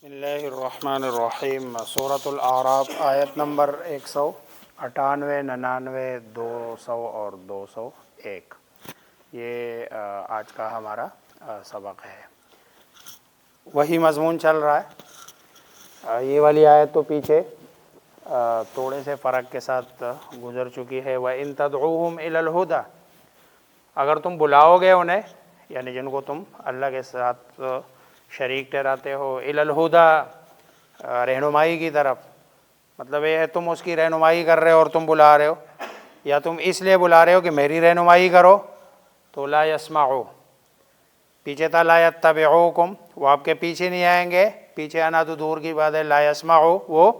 بسم اللہ الرحمن الرحیم۔ سورۃ الاعراف آیت نمبر 198، 99، 200 اور 201، یہ آج کا ہمارا سبق ہے۔ وہی مضمون چل رہا ہے۔ یہ والی آیت تو پیچھے تھوڑے سے فرق کے ساتھ گزر چکی ہے۔ وَإِن تَدْعُوهُمْ إِلَى الْهُدَى، اگر تم بلاؤ گے انہیں، یعنی جن کو تم اللہ کے ساتھ شریک ٹھہراتے ہو، الی الہدی، رہنمائی کی طرف، مطلب یہ ہے تم اس کی رہنمائی کر رہے ہو اور تم بلا رہے ہو، یا تم اس لیے بلا رہے ہو کہ میری رہنمائی کرو، تو لا یسمعو، پیچھے تھا لا یتبعوکم، وہ آپ کے پیچھے نہیں آئیں گے، پیچھے آنا تو دور کی بات ہے، لا یسمعو، وہ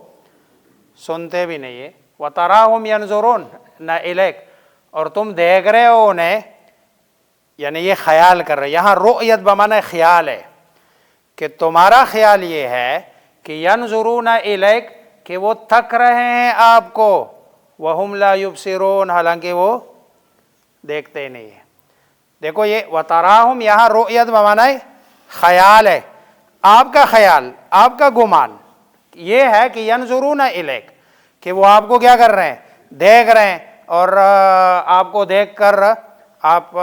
سنتے بھی نہیں ہے۔ وتراہم ینظرون الیک، اور تم دیکھ رہے ہو انہیں، یعنی یہ خیال کر رہے، یہاں رؤیت بمعنی خیال ہے، کہ تمہارا خیال یہ ہے کہ ینظرون الیک، کہ وہ تک رہے ہیں آپ کو، وہم لا یبصرون، حالانکہ وہ دیکھتے نہیں ہیں۔ دیکھو یہ وتراہم یہاں رؤیت بمعنی خیال ہے، آپ کا خیال، آپ کا گمان یہ ہے کہ ینظرون الیک، کہ وہ آپ کو کیا کر رہے ہیں، دیکھ رہے ہیں، اور آپ کو دیکھ کر آپ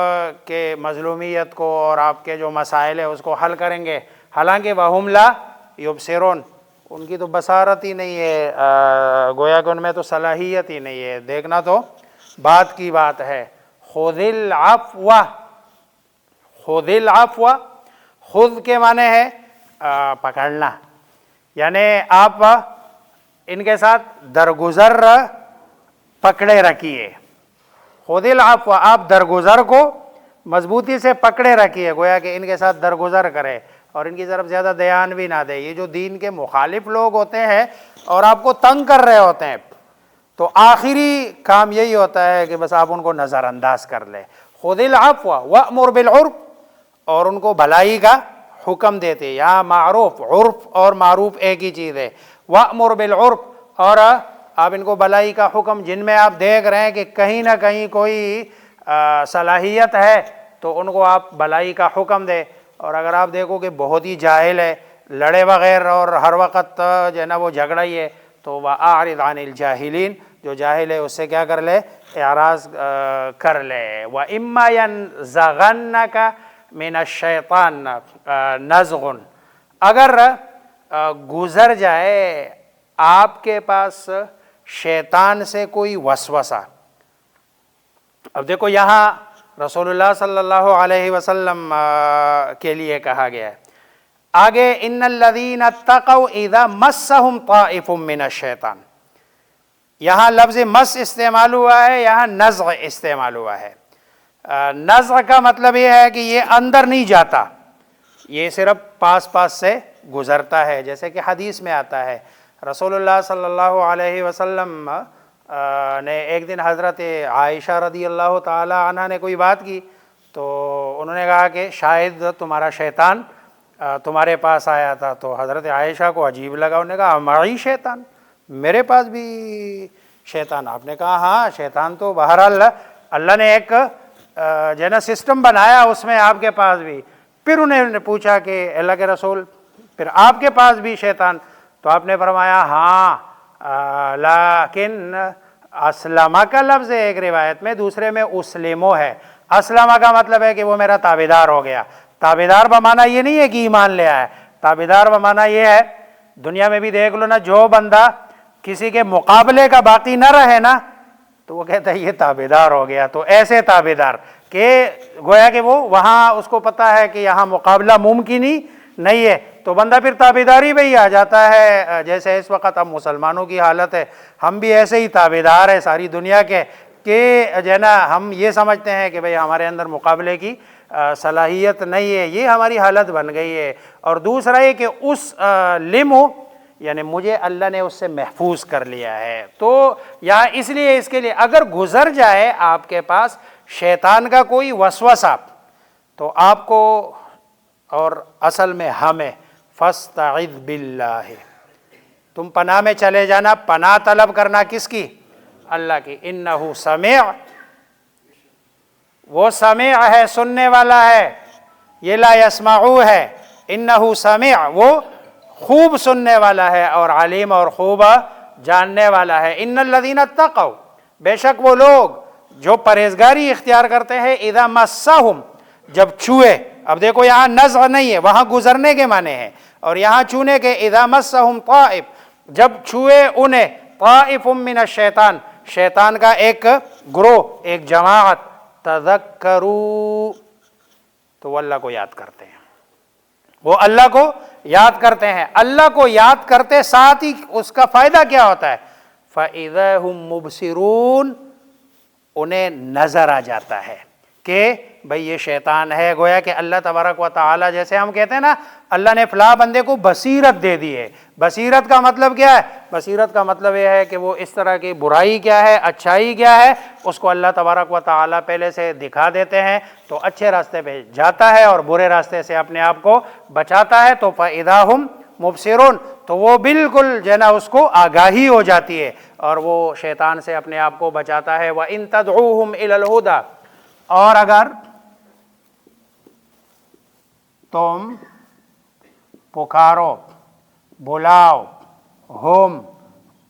کے مظلومیت کو اور آپ کے جو مسائل ہیں اس کو حل کریں گے، حالانکہ وَهُمْ لَا يُبْصِرُونَ، ان کی تو بصارت ہی نہیں ہے، گویا کہ ان میں تو صلاحیت ہی نہیں ہے، دیکھنا تو بات کی بات ہے۔ خُذِ الْعَفْوَ، خُذِ الْعَفْوَ، خُذ کے معنی ہے پکڑنا، یعنی آپ ان کے ساتھ درگزر پکڑے رکھیے۔ خُذِ الْعَفْوَ، آپ درگزر کو مضبوطی سے پکڑے رکھیے، گویا کہ ان کے ساتھ درگزر کرے اور ان کی طرف زیادہ دھیان بھی نہ دے۔ یہ جو دین کے مخالف لوگ ہوتے ہیں اور آپ کو تنگ کر رہے ہوتے ہیں، تو آخری کام یہی ہوتا ہے کہ بس آپ ان کو نظر انداز کر لیں۔ خُذِ الْعَفْوَ وَأْمُرْ بِالْعُرْفِ، اور ان کو بھلائی کا حکم دیتے، یہاں معروف، عرف اور معروف ایک ہی چیز ہے۔ وَأْمُرْ بِالْعُرْفِ، اور آپ ان کو بھلائی کا حکم، جن میں آپ دیکھ رہے ہیں کہ کہیں نہ کہیں کوئی صلاحیت ہے تو ان کو آپ بھلائی کا حکم دے، اور اگر آپ دیکھو کہ بہت ہی جاہل ہے، لڑے بغیر اور ہر وقت جو ہے نا وہ جھگڑا ہی ہے، تو وَأَعْرِضْ عَنِ الْجَاهِلِينَ، جو جاہل ہے اس سے کیا کر لے، اعراض کر لے۔ وَإِمَّا يَنزَغَنَّكَ مِنَ الشَّيْطَانِ نَزْغٌ، اگر گزر جائے آپ کے پاس شیطان سے کوئی وسوسہ۔ اب دیکھو یہاں رسول اللہ صلی اللہ علیہ وسلم کے لیے کہا گیا ہے، آگے ان الذین اتقوا اذا مسهم طائف من الشیطان، یہاں لفظ مس استعمال ہوا ہے، یہاں نزغ استعمال ہوا ہے۔ نزغ کا مطلب یہ ہے کہ یہ اندر نہیں جاتا، یہ صرف پاس پاس سے گزرتا ہے، جیسے کہ حدیث میں آتا ہے رسول اللہ صلی اللہ علیہ وسلم نے ایک دن حضرت عائشہ رضی اللہ تعالی عنہ نے کوئی بات کی، تو انہوں نے کہا کہ شاید تمہارا شیطان تمہارے پاس آیا تھا، تو حضرت عائشہ کو عجیب لگا، انہوں نے کہا معی شیطان، میرے پاس بھی شیطان؟ آپ نے کہا ہاں، شیطان تو بہرحال اللہ نے ایک جو ہے نا سسٹم بنایا اس میں آپ کے پاس بھی۔ پھر انہوں نے پوچھا کہ اللہ کے رسول پھر آپ کے پاس بھی شیطان؟ تو آپ نے فرمایا ہاں، لیکن اسلمہ کا لفظ ہے ایک روایت میں، دوسرے میں اسلمو ہے۔ اسلمہ کا مطلب ہے کہ وہ میرا تابعدار ہو گیا۔ تابعدار بمعنی یہ نہیں ہے کہ ایمان لے آئے، تابعدار بمعنی یہ ہے، دنیا میں بھی دیکھ لو نا، جو بندہ کسی کے مقابلے کا باقی نہ رہے نا تو وہ کہتا ہے یہ تابعدار ہو گیا۔ تو ایسے تابعدار کہ گویا کہ وہ وہاں اس کو پتہ ہے کہ یہاں مقابلہ ممکن ہی نہیں ہے، تو بندہ پھر تابعداری پہ ہی آ جاتا ہے۔ جیسے اس وقت ہم مسلمانوں کی حالت ہے، ہم بھی ایسے ہی تابعدار ہیں ساری دنیا کے، کہ جو ہے نا ہم یہ سمجھتے ہیں کہ بھئی ہمارے اندر مقابلے کی صلاحیت نہیں ہے، یہ ہماری حالت بن گئی ہے۔ اور دوسرا یہ کہ اس لمو، یعنی مجھے اللہ نے اس سے محفوظ کر لیا ہے، تو یہاں اس لیے اس کے لیے اگر گزر جائے آپ کے پاس شیطان کا کوئی وسوسہ، تو آپ کو اور اصل میں ہمیں فاستعذ باللہ، تم پناہ میں چلے جانا، پناہ طلب کرنا کس کی؟ اللہ کی۔ انہ سمیع، وہ سمیع ہے، سننے والا ہے، یہ لا یسمعو ہے، انہ سمیع، وہ خوب سننے والا ہے اور علیم اور خوب جاننے والا ہے۔ ان الذین اتقوا، بے شک وہ لوگ جو پرہیزگاری اختیار کرتے ہیں، اذا مسہم، جب چھوئے، اب دیکھو یہاں نزع نہیں ہے، وہاں گزرنے کے معنی ہیں، اور یہاں چھونے کے، اذا مسہم طائف، جب چھوئے انہیں، طائف من الشیطان، شیطان کا ایک گروہ، ایک جماعت، تذکروا، تو وہ اللہ کو یاد کرتے ہیں، وہ اللہ کو یاد کرتے ہیں۔ اللہ کو یاد کرتے ساتھ ہی اس کا فائدہ کیا ہوتا ہے؟ فَإِذَا هُمْ مُبْصِرُونَ، انہیں نظر آ جاتا ہے کہ بھئی یہ شیطان ہے۔ گویا کہ اللہ تبارک و تعالی، جیسے ہم کہتے ہیں نا اللہ نے فلاں بندے کو بصیرت دے دی ہے، بصیرت کا مطلب کیا ہے؟ بصیرت کا مطلب یہ ہے کہ وہ اس طرح کی برائی کیا ہے، اچھائی کیا ہے، اس کو اللہ تبارک و تعالی پہلے سے دکھا دیتے ہیں، تو اچھے راستے پہ جاتا ہے اور برے راستے سے اپنے آپ کو بچاتا ہے۔ تو فَإِذَا هُمْ مُبْصِرُونَ، تو وہ بالکل جو ہے نا اس کو آگاہی ہو جاتی ہے اور وہ شیطان سے اپنے آپ کو بچاتا ہے۔ وَإِن تَدْعُوهُمْ إِلَى الْهُدَى، اور اگر تم پکارو، بلاؤ، ہم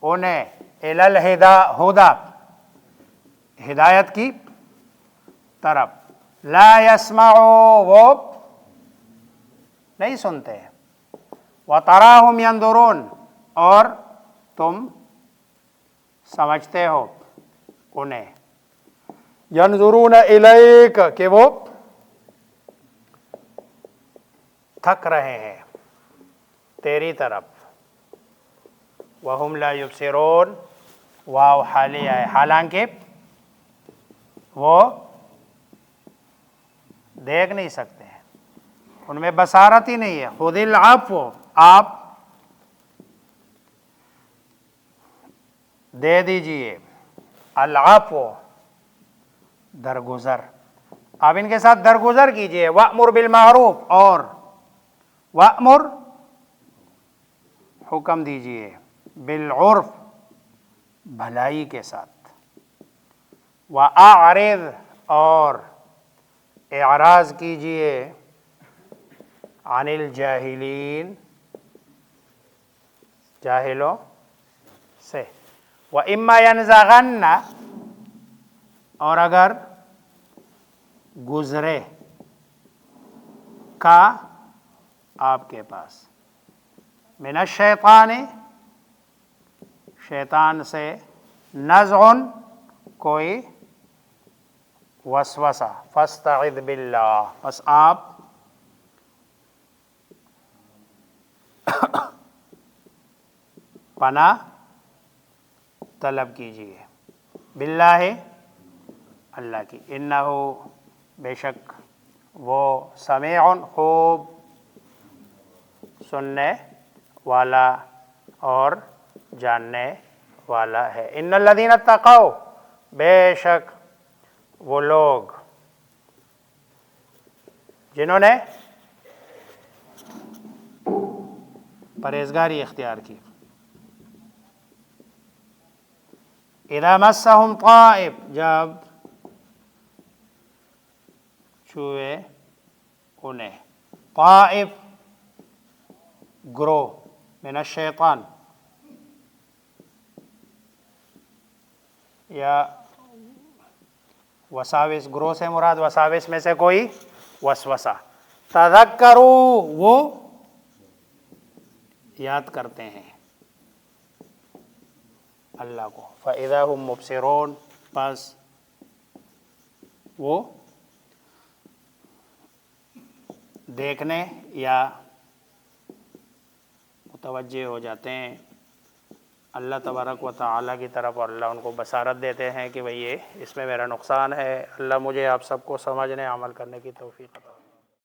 انہیں، الی الہدی، ہدایت کی طرف، لا یسمعوا، وہ نہیں سنتے، وتراہم ینظرون، اور تم سمجھتے ہو انہیں، ینظرون الیک، کہ وہ تھک رہے ہیں تیری طرف، وَهُمْ لَا يُبْصِرُونَ، واو حالیہ ہے، حالانکہ وہ دیکھ نہیں سکتے ہیں، ان میں بصارت ہی نہیں ہے۔ خُذِ الْعَفْوَ، آپ دے دیجئے، العفو، درگزر، آپ ان کے ساتھ درگزر کیجئے۔ وَأْمُرْ بِالْمَعْرُوفِ، اور وَأْمُرْ، حکم دیجئے، بالعرف، بھلائی کے ساتھ، وَأَعْرِضْ، اور اعراض کیجئے، عن الجاہلین، جاہلوں سے، وَإِمَّا يَنزَغَنَّ، اور اگر گزرے کا آپ کے پاس، من الشیطان، شیطان سے، نزغن، کوئی وسوسہ، فاستعذ باللہ، بس آپ پناہ طلب کیجئے، باللہ، اللہ کی، انہو، بے شک وہ، سمیع، خوب سننے والا اور جاننے والا ہے۔ ان الذین اتقوا، بے شک وہ لوگ جنہوں نے پرہیزگاری اختیار کی، اذا مسہم طائف، جب چھوئے انہیں، طائف، گروہ، من الشیطان، یا وساوس، گروہ سے مراد وساوس میں سے کوئی وسوسہ، تذکروا، وہ یاد کرتے ہیں اللہ کو، فَإِذَا هُمْ مُبْصِرُونَ، پس وہ دیکھنے یا متوجہ ہو جاتے ہیں اللہ تبارک و تعالی کی طرف، اور اللہ ان کو بصارت دیتے ہیں کہ بھئی یہ اس میں میرا نقصان ہے۔ اللہ مجھے آپ سب کو سمجھنے، عمل کرنے کی توفیق عطا فرمائے۔